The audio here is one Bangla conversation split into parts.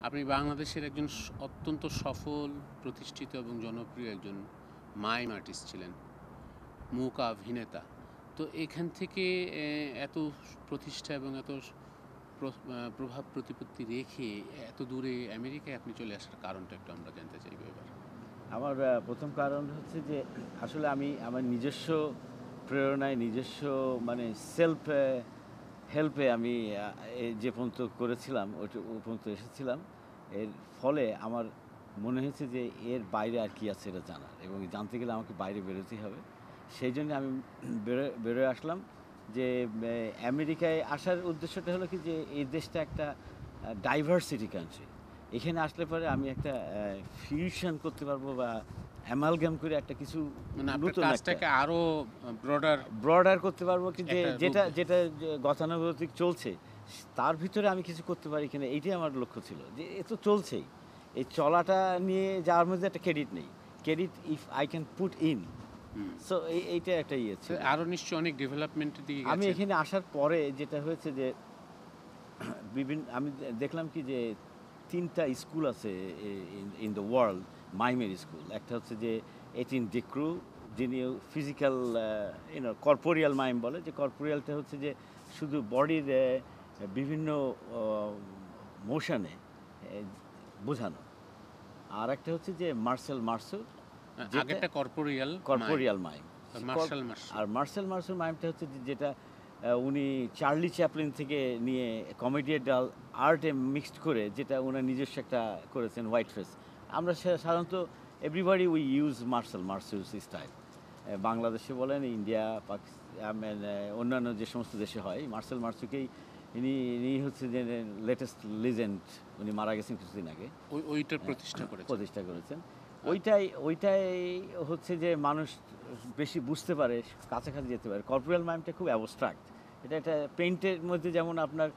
আপনি বাংলাদেশের একজন অত্যন্ত সফল, প্রতিষ্ঠিত এবং জনপ্রিয় একজন মাইম আর্টিস্ট ছিলেন, মূক অভিনেতা। তো এখান থেকে এত প্রতিষ্ঠা এবং এত প্রভাব প্রতিপত্তি রেখে এত দূরে আমেরিকায় আপনি চলে আসার কারণটা একটু আমরা জানতে চাইবো এবার। আমার প্রথম কারণ হচ্ছে যে আসলে আমি আমার নিজস্ব প্রেরণায় নিজস্ব মানে সেলফ হেল্পে আমি যে পর্যন্ত করেছিলাম ও পর্যন্ত এসেছিলাম। এর ফলে আমার মনে হয়েছে যে এর বাইরে আর কি আছে এটা জানার, এবং জানতে গেলে আমাকে বাইরে বেরোতেই হবে। সেই জন্য আমি বেরোয় আসলাম যে আমেরিকায় আসার উদ্দেশ্যটা হলো কি যে এই দেশটা একটা ডাইভার্সিটি কান্ট্রি। এখানে আসলে পরে আমি একটা ফিউশন করতে পারবো বা অ্যামালগাম করে একটা কিছু মানে আপনার নতুন একটা কাজটাকে আরো ব্রডার ব্রডার করতে পারবো কি যে একটা রূপ যেটা যেটা গতানুগতিক চলছে তার ভিতরে আমি কিছু করতে পারি কিনা, এইটাই আমার লক্ষ্য ছিল। যে এ তো চলছেই, এই চলাটা নিয়ে যাওয়ার মধ্যে একটা ক্রেডিট নেই, credit if I can put in. So এইটা একটা ইয়ে ছিল। আরো নিশ্চয়ই অনেক ডেভেলপমেন্টের দিকে আমি গেছেন। এখানে আসার পরে যেটা হয়েছে যে আমি দেখলাম কি যে তিনটা স্কুল আছে ইন দ্য ওয়ার্ল্ড, মাইমের স্কুল। একটা হচ্ছে যে এটিন ডিক্রু, যিনি ফিজিক্যাল কর্পোরিয়াল মাইম বলে, যে কর্পোরিয়ালটা হচ্ছে যে শুধু বডির বিভিন্ন মোশনে বোঝানো। আর একটা হচ্ছে যে মার্সেল মার্সু, আগেরটা corporeal corporeal mime. Marcel Marcel. আর মার্সেল মার্সুর মাইমটা হচ্ছে যেটা উনি চার্লি চ্যাপলিন থেকে নিয়ে কমেডিয়াল আর্টে মিক্সড করে, যেটা ওনার নিজস্ব একটা করেছেন হোয়াইট ফেস। আমরা সাধারণত everybody we use Marcel Marceau's style. বাংলাদেশে বলেন, ইন্ডিয়া, পাকিস্তান, অন্যান্য যে সমস্ত দেশে হয়, মার্সেল মার্সুকেই ইনি হচ্ছে যে লেটেস্ট লিজেন্ড। উনি মারা গেছেন কিছুদিন আগে। ওইটার প্রতিষ্ঠা করেছেন। ওইটাই হচ্ছে যে মানুষ বেশি বুঝতে পারে, কাছাকাছি যেতে পারে। কর্পোরাল মাইমটা খুব অ্যাবস্ট্রাক্ট। এটা একটা পেইন্টের মধ্যে যেমন আপনার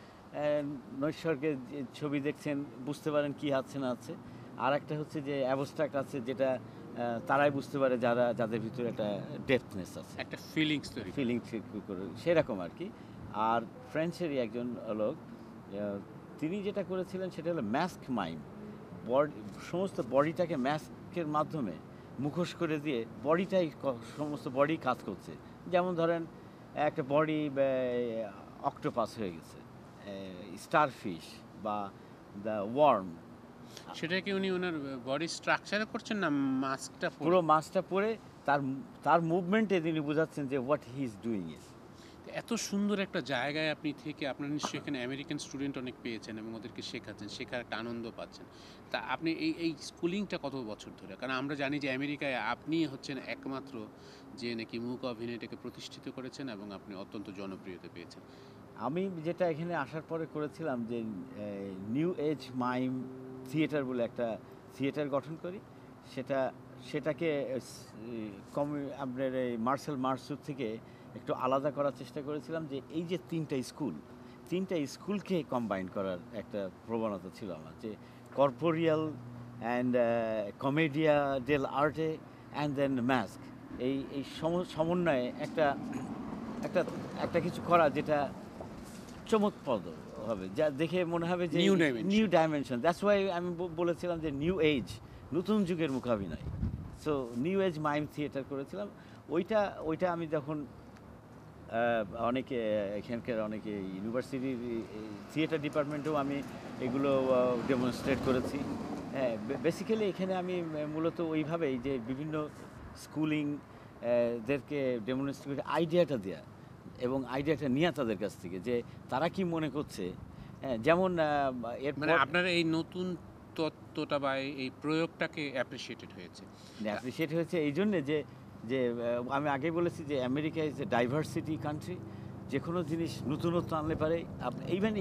নৈসর্গের ছবি দেখছেন, বুঝতে পারেন কি আছে না আছে। আর একটা হচ্ছে যে অ্যাবস্ট্রাক্ট আছে, যেটা তারাই বুঝতে পারে যাদের ভিতরে একটা ডেপথনেস আছে, একটা ফিলিংস তৈরি করে সেরকম আর কি। আর ফ্রেঞ্চেরই একজন লোক, তিনি যেটা করেছিলেন সেটা হলো মাস্ক মাইম। বডি, সমস্ত বডিটাকে মাস্কের মাধ্যমে মুখোশ করে দিয়ে বডিটাই সমস্ত বডি কাজ করছে। যেমন ধরেন একটা বডি অক্টোপাস হয়ে গেছে, স্টারফিশ বা দ্য ওয়ার্ম। সেটা কি উনি ওনার বডি স্ট্রাকচারে করছেন না মাস্কটা পুরো মাস্কটা পরে তার তার মুভমেন্টে তিনি বোঝাচ্ছেন যে what he is doing it. এত সুন্দর একটা জায়গায় আপনি থেকে আপনার নিশ্চয়ই এখানে আমেরিকান স্টুডেন্ট অনেক পেয়েছেন এবং ওদেরকে শেখাচ্ছেন, শেখার একটা আনন্দ পাচ্ছেন। তা আপনি এই স্কুলিংটা কত বছর ধরে? কারণ আমরা জানি যে আমেরিকায় আপনি হচ্ছেন একমাত্র যে নাকি মূক অভিনয়টাকে প্রতিষ্ঠিত করেছেন এবং আপনি অত্যন্ত জনপ্রিয়তা পেয়েছেন। আমি যেটা এখানে আসার পরে করেছিলাম যে নিউ এজ মাইম থিয়েটার বলে একটা থিয়েটার গঠন করি। সেটাকে আপনার এই মার্সেল মার্সুর থেকে একটু আলাদা করার চেষ্টা করেছিলাম। যে এই যে তিনটা স্কুলকে কম্বাইন করার একটা প্রবণতা ছিল আমার, যে corporeal and commedia dell'arte and then mask, এই সমন্বয়ে একটা একটা একটা কিছু করা, যেটা চমৎপদ হবে, যা দেখে মনে হবে যে নিউ ডাইমেনশন। দ্যাটস ওয়াই আমি বলেছিলাম যে নিউ এজ, নতুন যুগের মুখাভিনয়। So new age mime theatre করেছিলাম। ওইটা আমি যখন অনেকে এখানকার অনেকে ইউনিভার্সিটির থিয়েটার ডিপার্টমেন্টেও আমি এগুলো ডেমনস্ট্রেট করেছি। হ্যাঁ, বেসিক্যালি এখানে আমি মূলত ওইভাবেই যে বিভিন্ন স্কুলিং দেরকে ডেমনস্ট্রেট আইডিয়াটা দেওয়া এবং আইডিয়াটা নিয়ে তাদের কাছ থেকে যে তারা কি মনে করছে। হ্যাঁ, যেমন মানে আপনার এই নতুন তত্ত্বটা বা এই প্রয়োগটাকে অ্যাপ্রিসিয়েটেড হয়েছে এই জন্যে যে যে আমি আগেই বলেছি যে America is a diversity country. যে কোনো জিনিস নতুনত্ব আনলে পারে,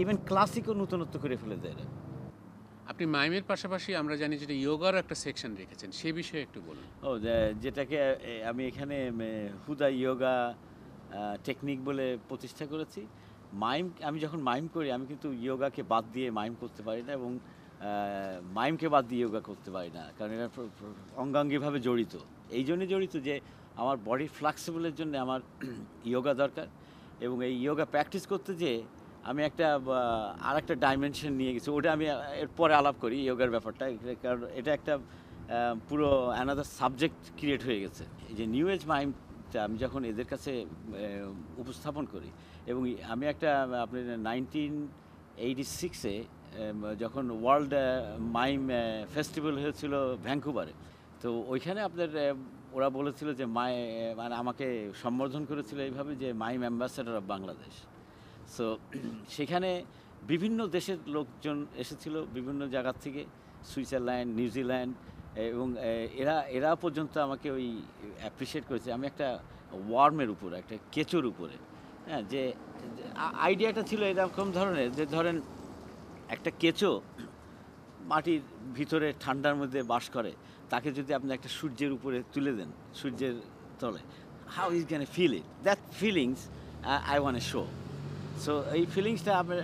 ইভেন ক্লাসিকও নতুনত্ব করে ফেলে দেয় এরা। আপনি মাইমের পাশাপাশি আমরা জানি যেটা ইয়োগার একটা সেকশন রেখেছেন, সে বিষয়ে একটু বলুন। যেটাকে আমি এখানে হুদা ইয়োগা টেকনিক বলে প্রতিষ্ঠা করেছি। আমি যখন মাইম করি, আমি কিন্তু ইয়োগাকে বাদ দিয়ে মাইম করতে পারি না, এবং মাইমকে বাদ দিয়ে ইয়োগা করতে পারি না, কারণ এরা অঙ্গাঙ্গিভাবে জড়িত। এই জন্যই জড়িত যে আমার বডি ফ্লেক্সিবলের জন্য আমার ইয়োগা দরকার, এবং এই ইয়োগা প্র্যাকটিস করতে যেয়ে আমি একটা আর একটা ডাইমেনশন নিয়ে গেছি, ওটা আমি এর পরে আলাপ করি যোগার ব্যাপারটা, কারণ এটা একটা পুরো অ্যানাদার সাবজেক্ট ক্রিয়েট হয়ে গেছে। এই যে নিউ এজ মাইমটা আমি যখন এদের কাছে উপস্থাপন করি, এবং আমি একটা আপনার 1986-এ যখন ওয়ার্ল্ড মাইম ফেস্টিভ্যাল হয়েছিল ভ্যাঙ্কুভারে, তো ওইখানে আপনার ওরা বলেছিল যে মানে আমাকে সম্বোধন করেছিল এইভাবে যে mime ambassador of Bangladesh. So সেখানে বিভিন্ন দেশের লোকজন এসেছিল, বিভিন্ন জায়গার থেকে, সুইজারল্যান্ড, নিউজিল্যান্ড, এবং এরা পর্যন্ত আমাকে ওই অ্যাপ্রিসিয়েট করেছে। আমি একটা ওয়ার্মের উপরে, একটা কেঁচোর উপরে, হ্যাঁ, যে আইডিয়াটা ছিল এরকম ধরনের, যে ধরেন একটা কেঁচো মাটির ভিতরে ঠান্ডার মধ্যে বাস করে, তাকে যদি আপনি একটা সূর্যের উপরে তুলে দেন, সূর্যের তলে, how is can feel it, that feelings I want a show. So এই ফিলিংসটা আপনার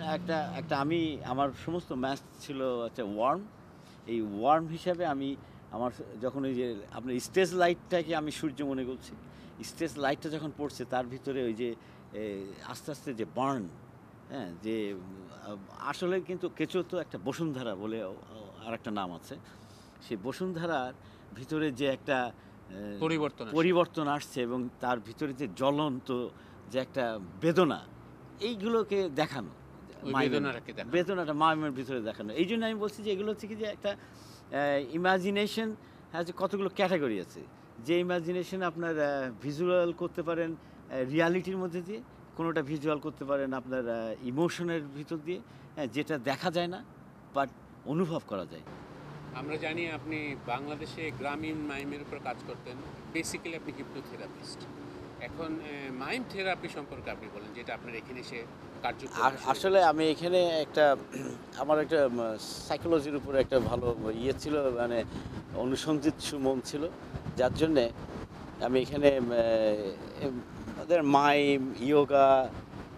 একটা আমি আমার সমস্ত ম্যাচ ছিল একটা ওয়ার্ম। এই ওয়ার্ম হিসাবে আমি আমার যখন ওই যে আপনার স্টেজ লাইটটাকে আমি সূর্য মনে করছি, স্টেজ লাইটটা যখন পড়ছে তার ভিতরে ওই যে আস্তে আস্তে যে বার্ন, হ্যাঁ, যে আসলে কিন্তু কেঁচো তো একটা বসুন্ধরা বলে আর একটা নাম আছে, সেই বসুন্ধরার ভিতরে যে একটা পরিবর্তন আসছে, এবং তার ভিতরে যে জ্বলন্ত যে একটা বেদনা, এইগুলোকে দেখানো, বেদনাটা মাইমের ভিতরে দেখানো। এই জন্য আমি বলছি যে এগুলো হচ্ছে কি যে একটা ইমাজিনেশন কতগুলো ক্যাটাগরি আছে, যে ইমাজিনেশন আপনার ভিজুয়াল করতে পারেন রিয়ালিটির মধ্যে দিয়ে, কোনোটা ভিজুয়াল করতে পারেন আপনার ইমোশনের ভিতর দিয়ে, যেটা দেখা যায় না বাট অনুভব করা যায়। আমরা জানি আপনি বাংলাদেশে গ্রামীণ মাইমের উপর কাজ করতেন, বেসিক্যালি আপনি হিপনোথেরাপিস্ট। এখন মাইম থেরাপি সম্পর্কে আপনি বলেন, যেটা আপনার এখানে এসে কার্যকর। আসলে আমি এখানে আমার একটা সাইকোলজির উপরে একটা ভালো ছিল, মানে অনুসন্ধিৎসু মন ছিল, যার জন্যে আমি এখানে ওদের মাইম, ইয়োগা,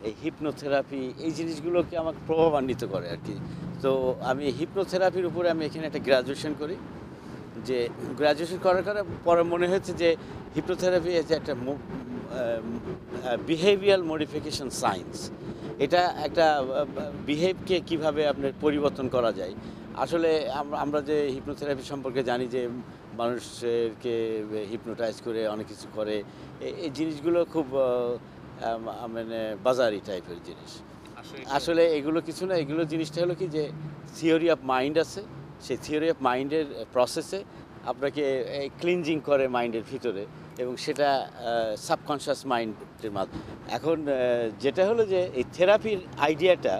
এই হিপনোথেরাপি, এই জিনিসগুলোকে আমাকে প্রভাবান্বিত করে আর কি। তো আমি হিপনোথেরাপির উপরে আমি এখানে একটা গ্র্যাজুয়েশন করি, যে গ্র্যাজুয়েশন করার পরে মনে হয়েছে যে হিপনোথেরাপি যে একটা বিহেভিয়ারাল মডিফিকেশন সায়েন্স, এটা একটা বিহেভকে কিভাবে আপনার পরিবর্তন করা যায়। আসলে আমরা যে হিপনোথেরাপি সম্পর্কে জানি যে মানুষকে হিপনোটাইজ করে অনেক কিছু করে, এই জিনিসগুলো খুব মানে বাজারি টাইপের জিনিস। আসলে এগুলো কিছু না, এগুলো জিনিসটা হলো কি যে থিওরি অফ মাইন্ড আছে, সেই থিওরি অফ মাইন্ডের প্রসেসে আপনাকে ক্লিনজিং করে মাইন্ডের ভিতরে, এবং সেটা সাবকনশিয়াস মাইন্ডের মাধ্যমে। এখন যেটা হলো যে এই থেরাপির আইডিয়াটা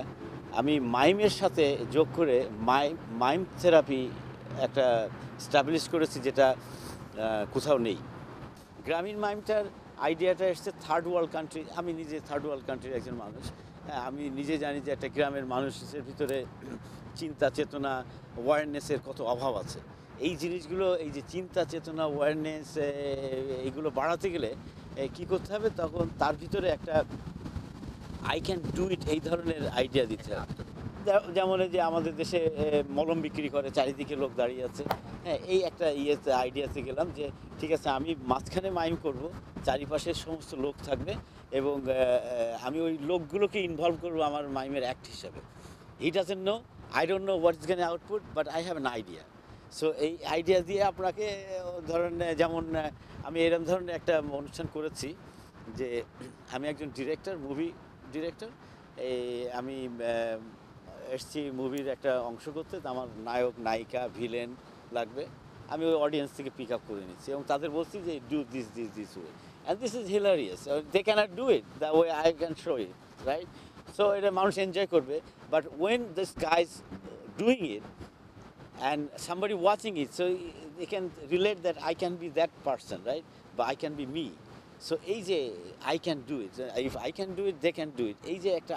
আমি মাইমের সাথে যোগ করে মাইম থেরাপি একটা স্টাবলিশ করেছি, যেটা কোথাও নেই। গ্রামীণ মাইমটার আইডিয়াটা এসছে থার্ড ওয়ার্ল্ড কান্ট্রি। আমি নিজে থার্ড ওয়ার্ল্ড কান্ট্রির একজন মানুষ, হ্যাঁ, আমি নিজে জানি যে একটা গ্রামের মানুষের ভিতরে চিন্তা চেতনা অ্যাওয়ারনেসের কত অভাব আছে। এই জিনিসগুলো, এই যে চিন্তা চেতনা অ্যাওয়ারনেস, এইগুলো বাড়াতে গেলে কি করতে হবে, তখন তার ভিতরে একটা আই ক্যান ডু ইট এই ধরনের আইডিয়া দিতে হবে। যেমন যে আমাদের দেশে মলম বিক্রি করে, চারিদিকে লোক দাঁড়িয়ে আছে, হ্যাঁ, এই একটা আইডিয়াতে গেলাম যে ঠিক আছে, আমি মাঝখানে মাইম করব, চারিপাশের সমস্ত লোক থাকবে, এবং আমি ওই লোকগুলোকে ইনভলভ করবো আমার মাইমের অ্যাক্ট হিসাবে। He doesn't know, I don't know what is going output, but I have an idea. So এই আইডিয়া দিয়ে আপনাকে ধরেন, যেমন আমি এরকম ধরনের একটা অনুষ্ঠান করেছি, যে আমি একজন ডিরেক্টর, মুভি ডিরেক্টর, আমি এসছি মুভির একটা অংশ করতে, আমার নায়ক নায়িকা ভিলেন লাগবে, আমি ওই অডিয়েন্স থেকে পিক আপ করে নিচ্ছি, এবং তাদের বলছি যে do this way, and this is hilarious, they can't do it the way I can show it, right? So এটা মানুষ এনজয় করবে, but when this guys doing it and somebody watching it, so they can relate that I can be that person, right? But I can be me. So এই যে I can do it, if I can do it, they can do it, এই যে একটা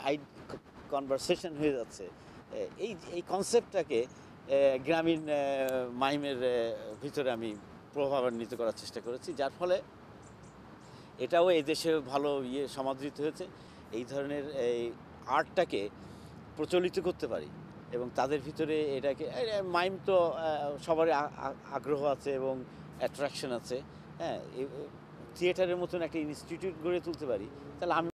কনভারসেশন হয়ে যাচ্ছে, এই কনসেপ্টটাকে গ্রামীণ মাইমের ভিতরে আমি প্রভাবান্বিত করার চেষ্টা করেছি, যার ফলে এটাও এই দেশে ভালো সমাদৃত হয়েছে। এই ধরনের এই আর্টটাকে প্রচলিত করতে পারি, এবং তাদের ভিতরে এটাকে, মাইম তো সবারই আগ্রহ আছে এবং অ্যাট্রাকশন আছে, হ্যাঁ, থিয়েটারের মতন একটা ইনস্টিটিউট গড়ে তুলতে পারি, তাহলে আমি